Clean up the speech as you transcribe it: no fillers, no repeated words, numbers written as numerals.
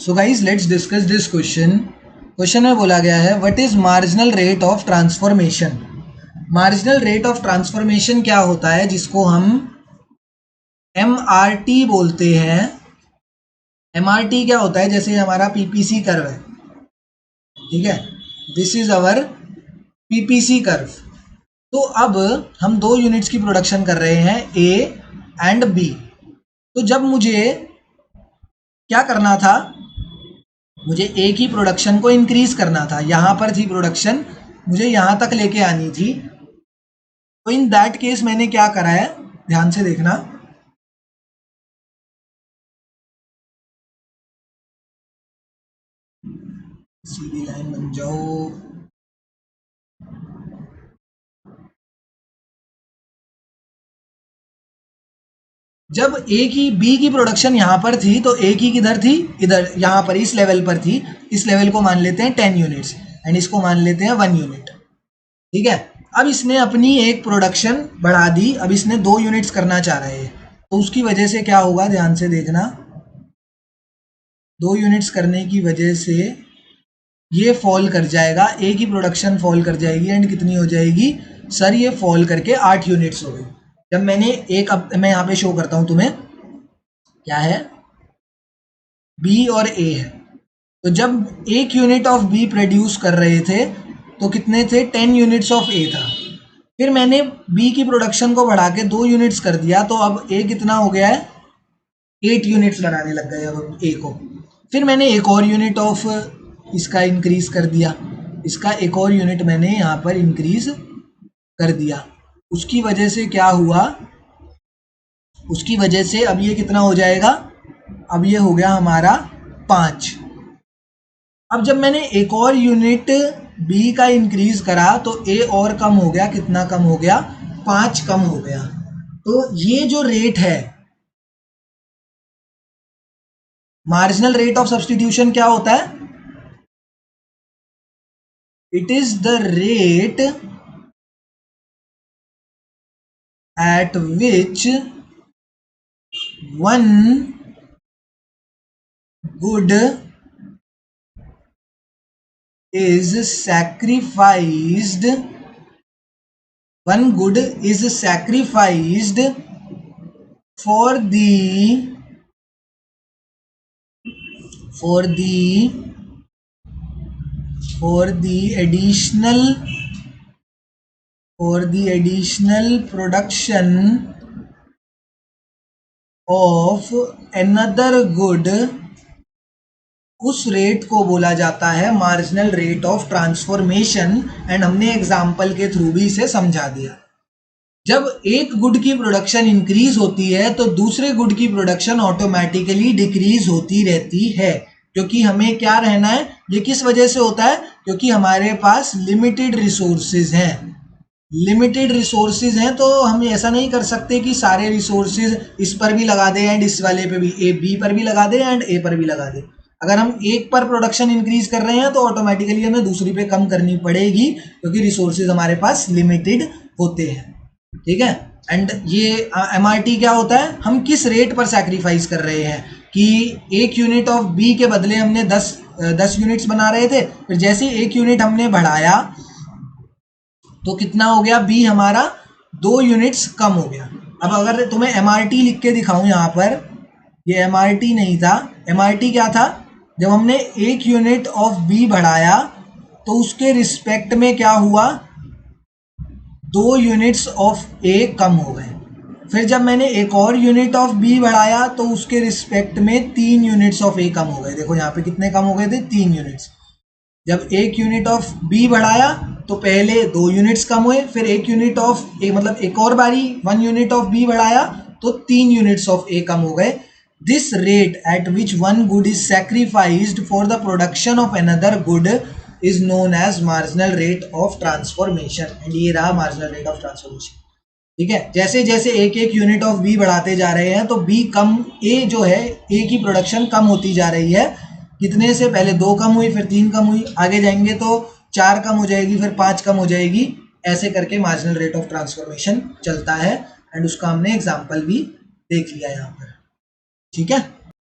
So guys let's discuss this question. Question में बोला गया है what is marginal rate of transformation. Marginal rate of transformation क्या होता है, जिसको हम MRT बोलते हैं। MRT क्या होता है, जैसे हमारा PPC कर्व है, ठीक है, this is our PPC curve. तो अब हम दो यूनिट्स की प्रोडक्शन कर रहे हैं A एंड B। तो जब मुझे क्या करना था, मुझे A की प्रोडक्शन को इंक्रीज करना था, यहां पर थी प्रोडक्शन, मुझे यहां तक लेके आनी थी। तो इन दैट केस मैंने क्या करा है, ध्यान से देखना। सीधी लाइन बन जाओ। जब B की प्रोडक्शन यहां पर थी तो A की किधर थी, इधर, यहां पर इस लेवल पर थी। इस लेवल को मान लेते हैं 10 यूनिट्स एंड इसको मान लेते हैं 1 यूनिट, ठीक है। अब इसने अपनी एक प्रोडक्शन बढ़ा दी, अब इसने 2 यूनिट्स करना चाह रहे हैं, तो उसकी वजह से क्या होगा, ध्यान से देखना। 2 यूनिट्स करने की वजह से ये फॉल कर जाएगा, A की प्रोडक्शन फॉल कर जाएगी एंड कितनी हो जाएगी सर, ये फॉल करके 8 यूनिट्स हो गई। जब मैंने एक, अब मैं यहाँ पे शो करता हूँ तुम्हें, क्या है, B और A है। तो जब 1 यूनिट ऑफ B प्रोड्यूस कर रहे थे तो कितने थे, 10 यूनिट्स ऑफ A था। फिर मैंने B की प्रोडक्शन को बढ़ा के 2 यूनिट्स कर दिया, तो अब A कितना हो गया है, 8 यूनिट्स बनाने लग गए अब A को। फिर मैंने एक और यूनिट ऑफ इसका इंक्रीज कर दिया, इसका एक और यूनिट मैंने यहाँ पर इंक्रीज कर दिया। उसकी वजह से क्या हुआ, उसकी वजह से अब ये कितना हो जाएगा, अब ये हो गया हमारा 5। अब जब मैंने एक और यूनिट B का इंक्रीज करा तो A और कम हो गया, कितना कम हो गया, 5 कम हो गया। तो ये जो रेट है, मार्जिनल रेट ऑफ सब्स्टिट्यूशन क्या होता है, it is the rate at which one good is sacrificed, one good is sacrificed for the additional production of another good, उस रेट को बोला जाता है marginal rate of transformation. And हमने example के थ्रू भी इसे समझा दिया। जब एक गुड की प्रोडक्शन इंक्रीज होती है तो दूसरे गुड की प्रोडक्शन ऑटोमेटिकली डिक्रीज होती रहती है, क्योंकि हमें क्या रहना है, ये किस वजह से होता है, क्योंकि हमारे पास लिमिटेड रिसोर्सेज हैं। लिमिटेड रिसोर्सेज हैं तो हम ऐसा नहीं कर सकते कि सारे रिसोर्सेज इस पर भी लगा दें एंड इस वाले पे भी, B पर भी लगा दें एंड A पर भी लगा दें। अगर हम एक पर प्रोडक्शन इंक्रीज कर रहे हैं तो ऑटोमेटिकली हमें दूसरी पे कम करनी पड़ेगी, क्योंकि रिसोर्सेज हमारे पास लिमिटेड होते हैं, ठीक है। एंड ये MRT क्या होता है, हम किस रेट पर सैक्रिफाइस कर रहे हैं, कि 1 यूनिट ऑफ B के बदले हमने 10 यूनिट्स बना रहे थे, फिर जैसे 1 यूनिट हमने बढ़ाया तो कितना हो गया, B हमारा 2 यूनिट्स कम हो गया। अब अगर तुम्हें MRT लिख के दिखाऊं यहाँ पर, ये MRT नहीं था, MRT क्या था, जब हमने 1 यूनिट ऑफ B बढ़ाया तो उसके रिस्पेक्ट में क्या हुआ, 2 यूनिट्स ऑफ A कम हो गए। फिर जब मैंने एक और यूनिट ऑफ B बढ़ाया तो उसके रिस्पेक्ट में 3 यूनिट्स ऑफ A कम हो गए। देखो यहाँ पे कितने कम हो गए थे, 3 यूनिट्स। जब 1 यूनिट ऑफ B बढ़ाया तो पहले 2 यूनिट्स कम हुए, फिर 1 यूनिट ऑफ A, मतलब एक और बारी 1 यूनिट ऑफ B बढ़ाया तो 3 यूनिट्स ऑफ A कम हो गए। This rate at which one good is sacrificed for the production of another good is known as marginal rate of transformation. And ये रहा मार्जिनल रेट ऑफ ट्रांसफॉर्मेशन, ठीक है। जैसे जैसे एक एक यूनिट ऑफ B बढ़ाते जा रहे हैं तो B कम, A जो है, A की प्रोडक्शन कम होती जा रही है। कितने से, पहले 2 कम हुई, फिर 3 कम हुई, आगे जाएंगे तो 4 कम हो जाएगी, फिर 5 कम हो जाएगी। ऐसे करके मार्जिनल रेट ऑफ ट्रांसफॉर्मेशन चलता है एंड उसका हमने एग्जाम्पल भी देख लिया यहाँ पर, ठीक है।